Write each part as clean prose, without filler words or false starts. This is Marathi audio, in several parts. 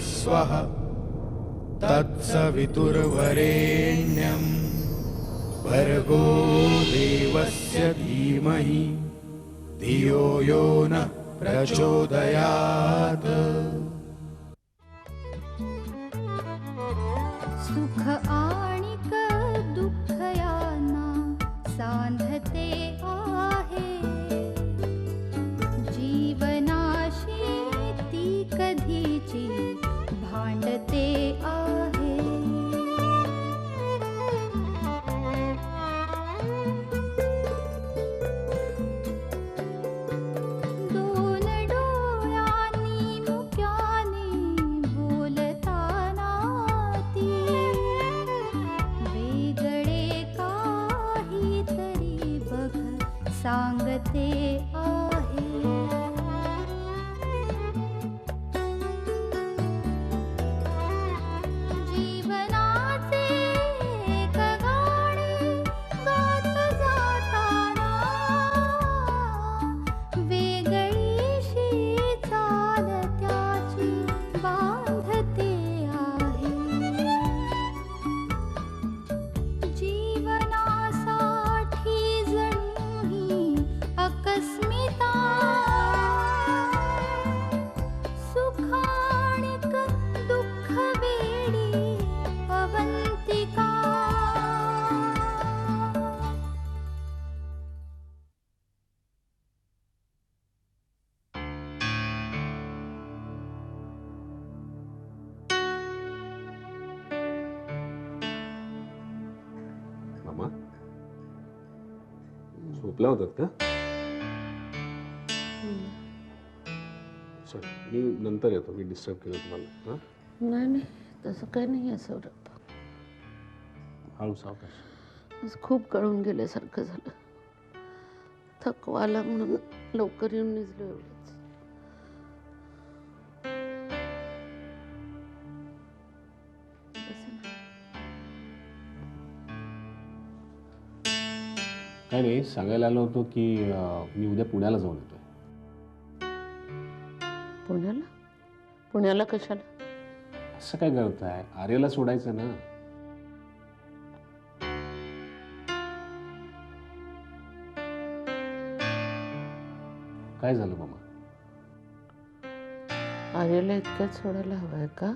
स्वः तत्सवितुर्वरेण्यं भर्गो देवस्य धीमहि धियो यो नः प्रचोदयात्। सुख आणिक दुःख यांना सांधते आहे, जीवनाशी ती कधीची भांडते आहे। दोन डोळ्यांनी मुक्याने बोलताना ती वेगळे काहीतरी बघ सांगते आहे। जीवनाचे एक गाणे गात जाताना वेगळीशी चाल त्याची बांधते आहे। जीवनासाठी जणू ही अकस्मिता, सुखाणिक दुःख वेडी अवंतिका। मामा झोपला होतात का? सॉरी, मी नंतर येतो. मी डिस्टर्ब केलं तुम्हाला? नाही नाही, तसं काही नाही आहे सौरभ. हळू सावकाश. आज खूप कळून गेल्यासारखं झालं. थकवा आला म्हणून लवकर येऊन निजलो एवढंच. बसा ना. काय नाही, सांगायला आलो होतो की मी उद्या पुण्याला जाऊन येतोय. पुण्याला? पुण्याला कशाला? असं काय करताय? आर्याला सोडायचं ना. काय झालं मामा? आर्याला इतक्यात सोडायला हवंय का?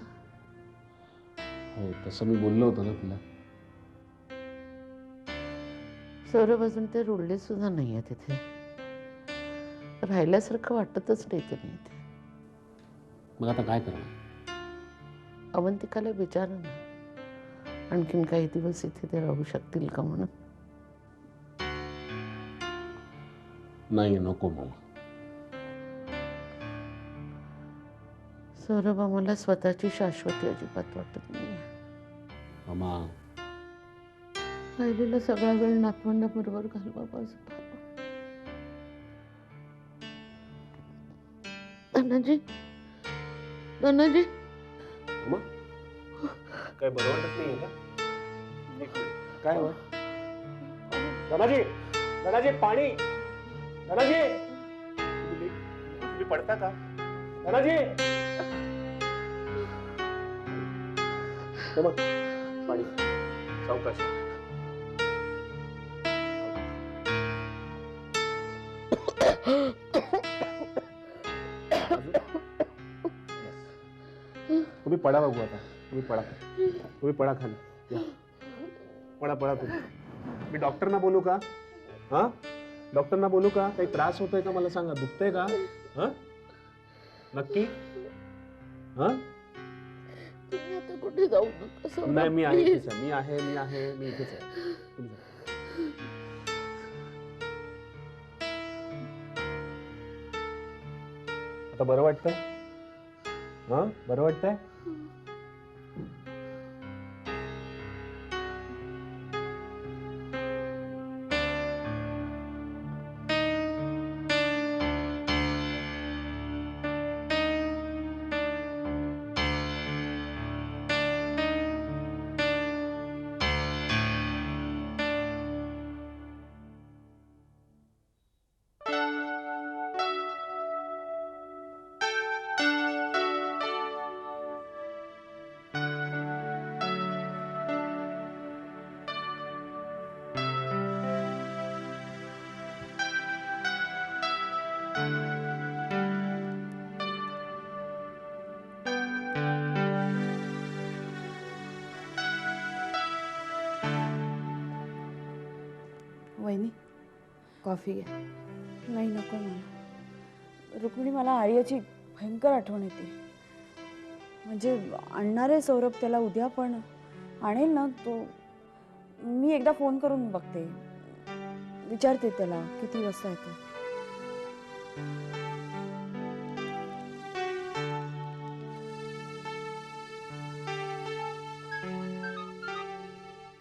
हो, तसं मी बोललो होतो ना तुला. सौरभ अजून ते रुळले सुद्धा नाहीये तिथे. राहिल्यासारखं वाटतच नाही ते नाही ते. मग आता काय करणार? अवंतिकाला विचारा ना, आणखीन काही दिवस इथे ते राहू शकतील का म्हणून. नाही, नको मामा. सौरभ, आम्हाला स्वतःची शाश्वती अजिबात वाटत नाही. मामा, राहिलेला सगळा वेळ नातवंडाबरोबर घालवावा असं फार वाटतं. धनाजी, धनाजी. मामा काय बरं वाटत नाहीये का? काय हो? धनाजी, धनाजी, पाणी. धनाजी, तुम्ही पडता का? धनाजी, मग पाणी. सावकाश. तुम्ही पडा बघू आता. तुम्ही पडा. तुम्ही पडा खाली. या. पडा पडा तुम्ही. मी डॉक्टरना बोलू का? हा, डॉक्टरना बोलू का? काही त्रास होतोय का मला सांगा. दुखतंय का? हा, नक्की? हा, तुम्ही आता कुठे जाऊ नका सौरभ. नाही, मी आहे please. इथेच आहे. मी इथेच आहे. तुम्ही जा. आता बरं वाटतंय? हा, बरं वाटतंय? वहिनी कॉफी घ्या. नाही नको मला. रुक्मिणी मला आर्याची भयंकर आठवण येते. म्हणजे आणणार आहे सौरभ त्याला उद्या, पण आणेल ना तो? मी एकदा फोन करून बघते, विचारते त्याला किती वाजता येतो.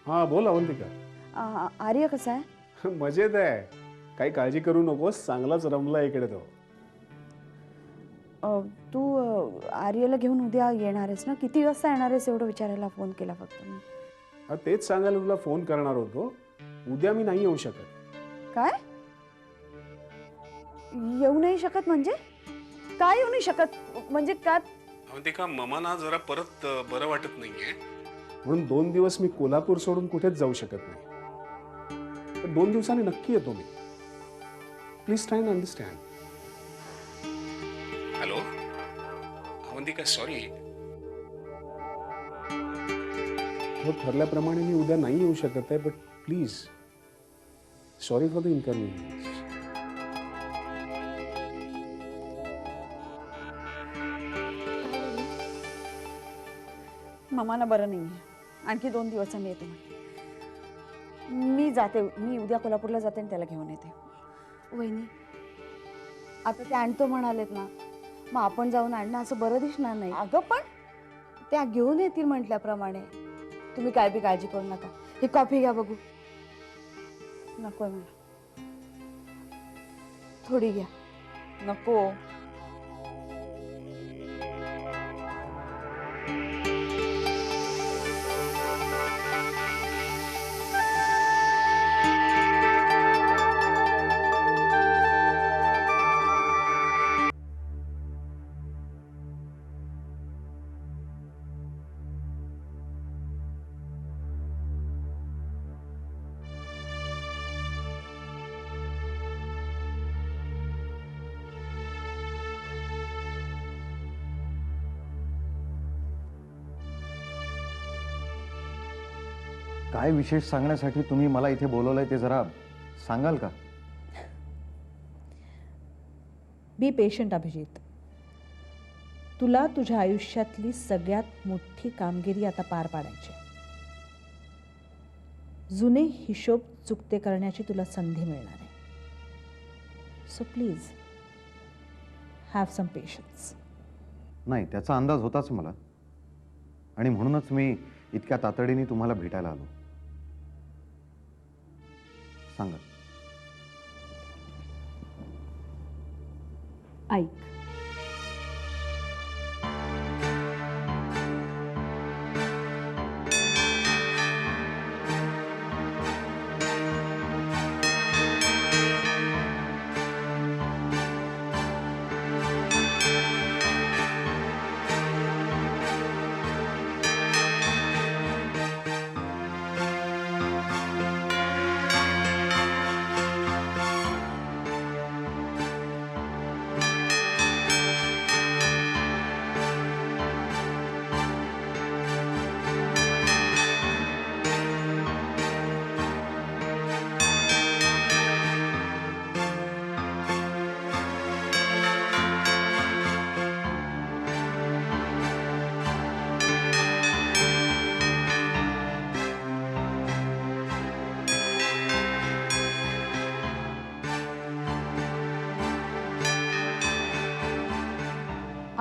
हा बोल अवंतिका. आर्य कसा आहे? मजेत आहे, काही काळजी करू नकोस, चांगलाच रमला इकडे तो. तू आर्यला घेऊन उद्या येणार आहेस ना? किती वाजता येणार आहेस एवढं विचारायला फोन केला फक्त मी. हा, तेच सांगायला तुला फोन करणार होतो. उद्या मी नाही येऊ शकत. काय येऊ नाही शकत? म्हणजे काय येऊ नाही शकत म्हणजे? का? अवंतिका, ममाना जरा परत बरं वाटत नाहीये, म्हणून 2 दिवस मी कोल्हापूर सोडून कुठेच जाऊ शकत नाही. पण 2 दिवसांनी नक्की येतो मी. Please try and understand. Hello Avantika, sorry. हो, ठरल्याप्रमाणे मी उद्या नाही येऊ शकत आहे, but please sorry for the inconvenience. मामाला बरं नाही आहे, आणखी 2 दिवसांनी येते म्हणे. मी जाते, मी उद्या कोल्हापूरला जाते आणि त्याला घेऊन येते. वहिनी आता ते आणतो म्हणालेत ना, मग आपण जाऊन आणणं असं बरं दिसणार नाही. अगं पण त्या घेऊन येतील म्हटल्याप्रमाणे. तुम्ही काय बी काळजी करू नका. ही कॉफी घ्या बघू. नकोय मला. थोडी घ्या. नको. काय विशेष सांगण्यासाठी तुम्ही मला इथे बोलवलंय ते जरा सांगाल का? Be patient Abhijit. तुला तुझ्या आयुष्यातली सगळ्यात मोठी कामगिरी आता पार पाडायची. जुने हिशोब चुकते करण्याची तुला संधी मिळणार आहे. So please have some patience. नाही, त्याचा अंदाज होताच मला, आणि म्हणूनच मी इतक्या तातडीने तुम्हाला भेटायला आलो. सांगा. ऐक,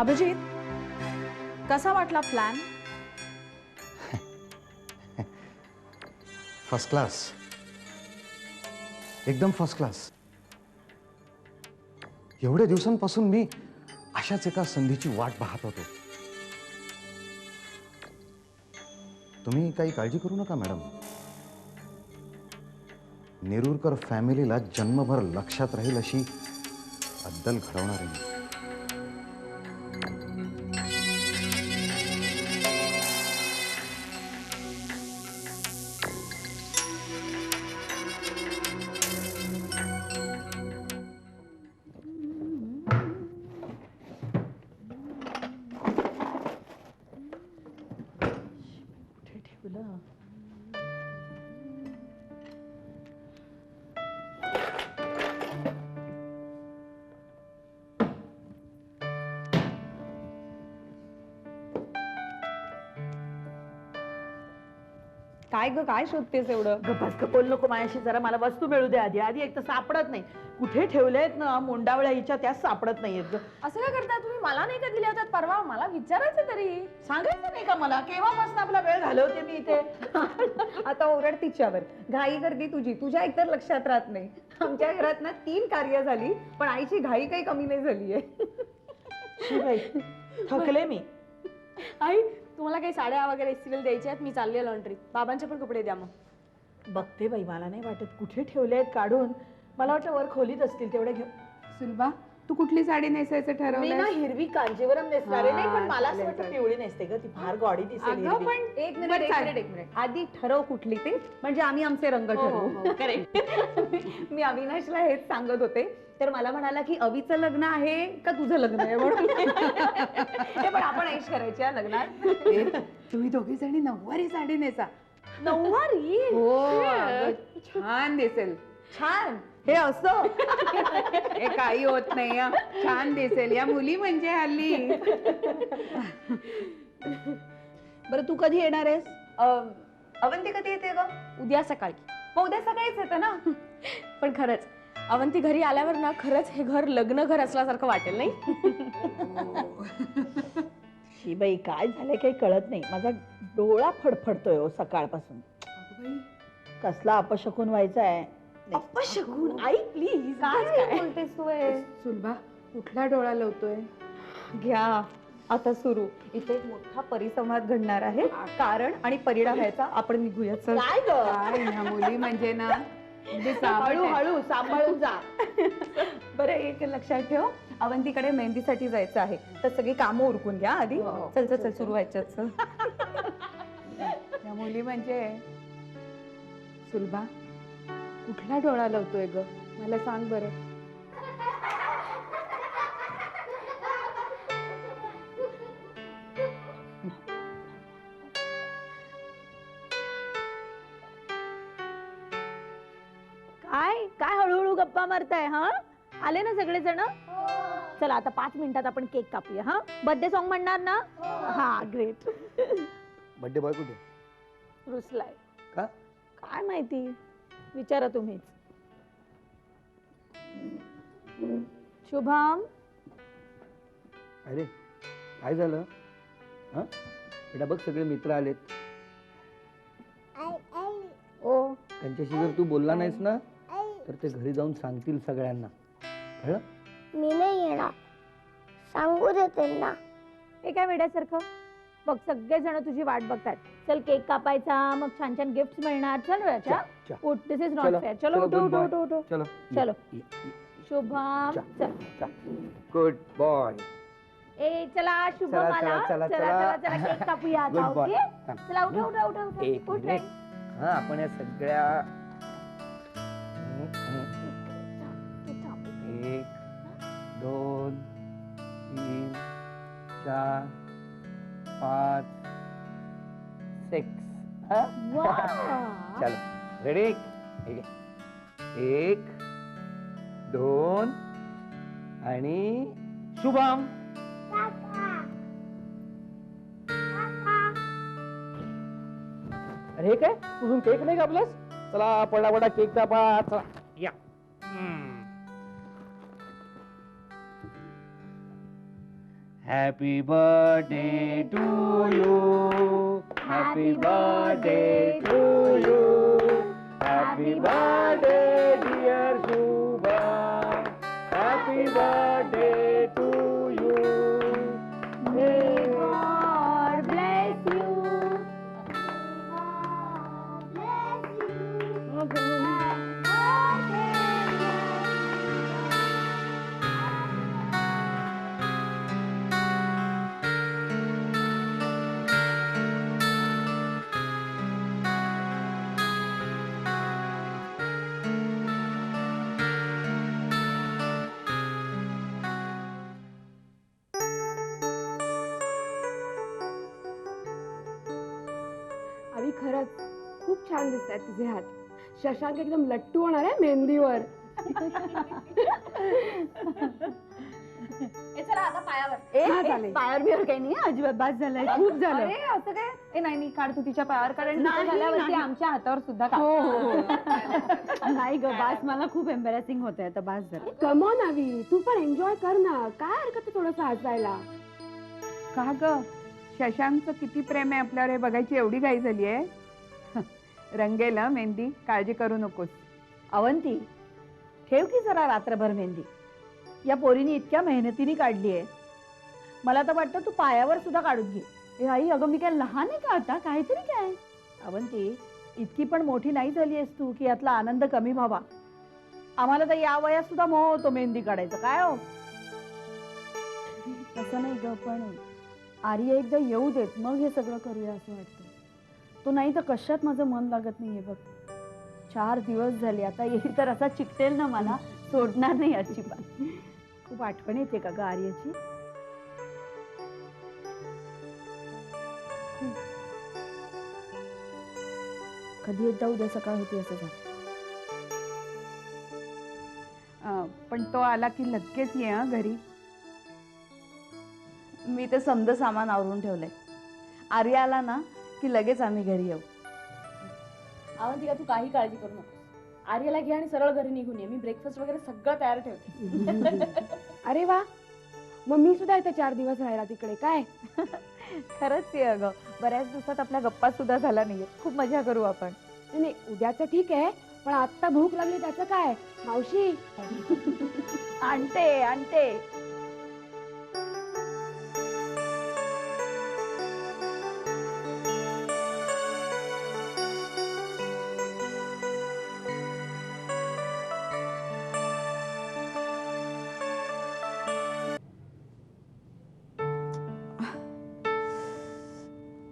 अभिजित, कसा वाटला प्लॅन? फर्स्ट क्लास, एकदम फर्स्ट क्लास. एवढ्या दिवसांपासून मी अशाच एका संधीची वाट पाहत होतो. तुम्ही काही काळजी करू नका मॅडम. नेरुरकर फॅमिलीला जन्मभर लक्षात राहील अशी अद्दल घडवणार आहे मी. काय ग, काय शोधतेस एवढं? गप्पाच बोल नको माझ्याशी, जरा मला वस्तू मिळू दे आधी. आधी एक तर सापडत नाही, कुठे ठेवलेत ना मुंडावळ्या हिच्या, त्याच सापडत नाहीयेत. असं काय करता तुम्ही? मला नाही का दिल्या होत्यात परवा? मला विचारायचं तरी. सांगायचं नाही का मला? केव्हापासून आपला वेळ घालवते मी इथे. आता ओरड तिच्यावर. घाई गर्दी तुझी, तुझ्या एकतर लक्षात राहत नाही. आमच्या घरात ना 3 कार्य झाली, पण आईची घाई काही कमी नाही झालीये. शिवाई, थकले मी. आई तुम्हाला काही साड्या वगैरे इस्त्रीला द्यायच्या आहेत? मी चालली लॉन्ड्रीत. बाबांचे पण कपडे द्या मग. बघते बाई, मला नाही वाटत कुठे ठेवले आहेत काढून. मला वाटतं वर खोलीत असतील, तेवढे घेऊ. सुलभा, तू कुठली साडी नेसायचं मी ठरवलं? ना हिरवी कांजीवरम नेसणार आहे. नाही पण मला असं चालेल, वाटतं चालेल. पिवळी नेसते ग, ती फार गॉडी दिसेल अगं हिरवी. पण एक मिनिट आधी ठरव कुठली ते, म्हणजे आम्ही आमचे रंग ठरवू. करेक्ट. मी अविनाशला हेच सांगत होते, तर मला म्हणाला की अवीचं लग्न आहे का तुझं लग्न आहे म्हणून. हे पण आपण ऐश करायची या लग्नात. तुम्ही दोघी जणी नऊवारी साडी नेसा. नऊवारी. हो अगं, छान दिसेल. छान हे असं हे काही होत नाही हं. छान दिसेल या मुली म्हणजे हल्ली. बरं तू कधी येणार आहेस? अवंती कधी येते ग? उद्या सकाळी. मग उद्या सकाळीच येतं ना. पण खरंच अवंती घरी आल्यावर ना खरंच हे घर लग्न घर असल्यासारखं वाटेल नाही? शिबाई काय झालंय काही कळत नाही. माझा डोळा फडफडतोय हो सकाळपासून. कसला अपशकुन व्हायचा आहे. अपशकुन? आई प्लीज. काय बोलतेस तू हे? सुलभा कुठला डोळा लावतोय? घ्या आता सुरू. इथे एक मोठा परिसंवाद घडणार आहे. कारण आणि परिणाम ह्याचा आपण निघूया. चल. काय ग? काय ह्या मुली म्हणजे ना हळूहळू सांभाळून जा. बरं एक लक्षात ठेव, अवंतीकडे मेहंदीसाठी जायचं आहे, तर सगळी कामं उरकून घ्या आधी. चल चल चल सुरू व्हायच्यात. चल. या मुली म्हणजे सुलभा कुठला डोळा लावतोय ग? मला सांग बरं. काय काय हळूहळू गप्पा मारताय? हा आले ना सगळे जण? चला आता 5 मिनिटात आपण केक कापूया. हा बर्थडे सॉन्ग म्हणणार ना? हा ग्रेट. बर्थडे बॉय कुठे? रुसलाय का? काय माहिती, विचारा तुम्हीच. शुभम, अरे काय झालं? हा बेटा बघ सगळे मित्र आलेत. ओ त्यांच्याशी जर तू बोलला नाहीस ना तर ते घरी जाऊन सांगतील सगळ्यांना. कळलं? मी नाही येणार, सांगू दे त्यांना. हे काय वेड्यासारखं? बघ सगळे जण तुझी वाट बघतात. चल केक कापायचा, मग छान छान गिफ्ट मिळणार. चल राजा चा. उठ, दिस इज चलो, नॉट फेअर. चलो चलो, उठो good उठो boy. उठो उठो. चलो चलो. ये, ये. शुभम चल. Good boy. ए चला शुभम चला, आला. चला, चला चला. चला चला केक कापूया आता. Good boy. ओके चला उठा उठा उठा उठा. एक उठ मिनिट. रे. हा आपण या सगळ्या 1 2 3 4 5 6 चलो रेडी? 1 2 आणि शुभम. अरे हे काय तुझून केक नाही कापलास? चला पटापटा केक कापा. चला या. Happy birthday to you. Happy birthday to you. Happy birthday dear Shubham. Happy birthday to you. God bless you. अरे खरंच खूप छान दिसतात तुझे हात. शशांक एकदम लट्टू होणार आहे मेहंदीवर. चला आता पायावर हा, चालेल. पायावर बियावर काही नाही अजिबात बास झालंय खूप झालं अरे असं काय ए नाही नाही काढ तू तिच्या पायावर कारण तिचं नाही, झाल्यावरती नाही. आमच्या हातावर सुद्धा काढ. हो हो हो नाही ग बास मला खूप एम्बॅरेसिंग होतंय आता बास झालं कमॉन आवी तू पण एन्जॉय कर ना काय हरकत आहे थोडंसं हसायला. का ग शशांकचं किती प्रेम आहे आपल्यावर हे बघायची एवढी घाई झाली आहे. रंगेल हं मेहंदी काळजी करू नकोस. अवंती ठेव की जरा रात्रभर मेहंदी या पोरीने इतक्या मेहनतीने काढली आहे मला तर वाटतं तू पायावर सुद्धा काढून घे ए आई अगं मी काय लहान आहे का आता काहीतरी काय अवंती इतकी पण मोठी नाही झाली आहेस तू की यातला आनंद कमी व्हावा आम्हाला तर या वयात सुद्धा मोह होतो मेहंदी काढायचं काय हो तसं नाही ग पण आर्य एकदा येऊ देत मग हे सगळं करूया असं वाटतं. तो नाही तर कशात माझं मन लागत नाहीये बघ. 4 दिवस झाले आता येईल तर असा चिकटेल ना मला सोडणार नाही अजिबात. खूप आठवण येते का ग आर्याची कधी एकदा उद्या सकाळ होती असं झालं. पण तो आला की लगेच ये हं घरी. मी ते समज सामान आवरून ठेवलंय. आर्य आला ना की लगेच आम्ही घरी येऊ. अवंतिका तू काही काळजी करू नको आर्याला घे आणि सरळ घरी निघून ये मी ब्रेकफास्ट वगैरे सगळं तयार ठेवते अरे वा मग मी सुद्धा येते 4 दिवस राहायला तिकडे काय. खरंच आहे अगं बऱ्याच दिवसात आपल्या गप्पा सुद्धा झाला नाहीये. खूप मजा करू आपण. नाही उद्याचं ठीक आहे पण आत्ता भूक लागली त्याचं काय मावशी. आणते आणते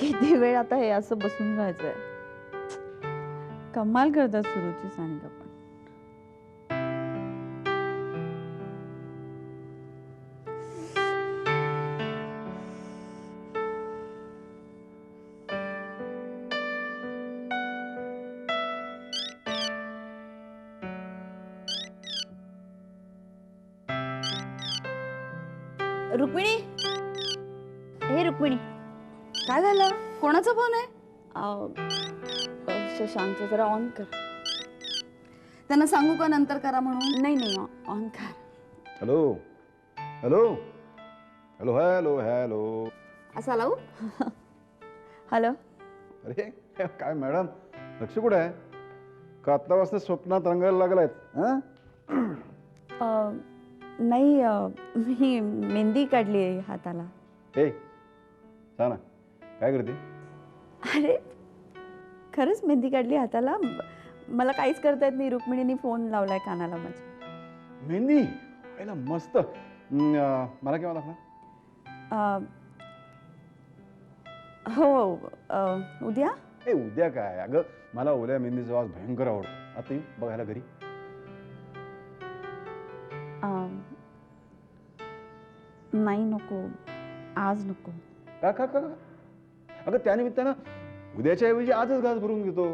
किती वेळ आता हे असं बसून राहायचंय. कमाल करतात सुरुची सानिका पण. रुक्मिणी हे रुक्मिणी काय झालं कोणाचा फोन आहे. शशांकचं जरा ऑन कर. त्यांना सांगू का नंतर करा म्हणून. नाही नाही ऑन कर. Hello hello hello hello hello. असा लावू. हॅलो. अरे काय मॅडम लक्ष कुठे आहे का आत्तापासून स्वप्नात रंगायला लागलायत. नाही मी मेहंदी काढली आहे हाताला. ए सांग ना काय करते. अरे खरंच मेहंदी काढली हाताला. मला काहीच करता येत नाही. रुक्मिणीने फोन लावलाय कानाला माझ्या. मेहंदी पहिला मस्त. मला केव्हा दाखवा. हो उद्या. ए उद्या काय अगं मला ओल्या मेहंदीचा आवाज भयंकर आवडतो. आता येऊ बघायला घरी. नाही नको आज नको. का का का अगं त्यानिमित्तानं उद्याच्या ऐवजी आजच घास भरून घेतो.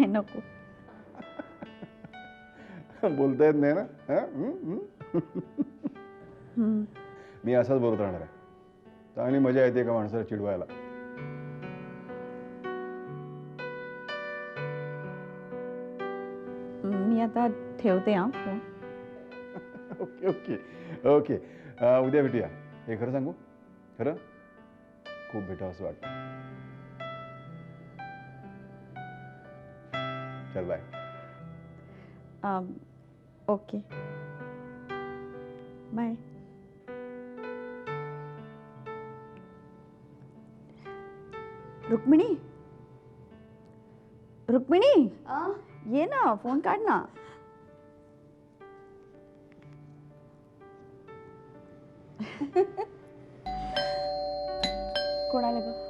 नको. बोलता येत नाही ना. मी असाच बोलत राहणार आहे. चांगली मजा येते का माणसाला चिडवायला. मी आता ठेवते हा फोन. ओके ओके ओके उद्या भेटूया. हे खरं सांगू खरं खूप भेटावं असं वाटतं. चल bye. Okay bye. Rukmini Rukmini ये ना फोन काढ ना. कोणाला ग.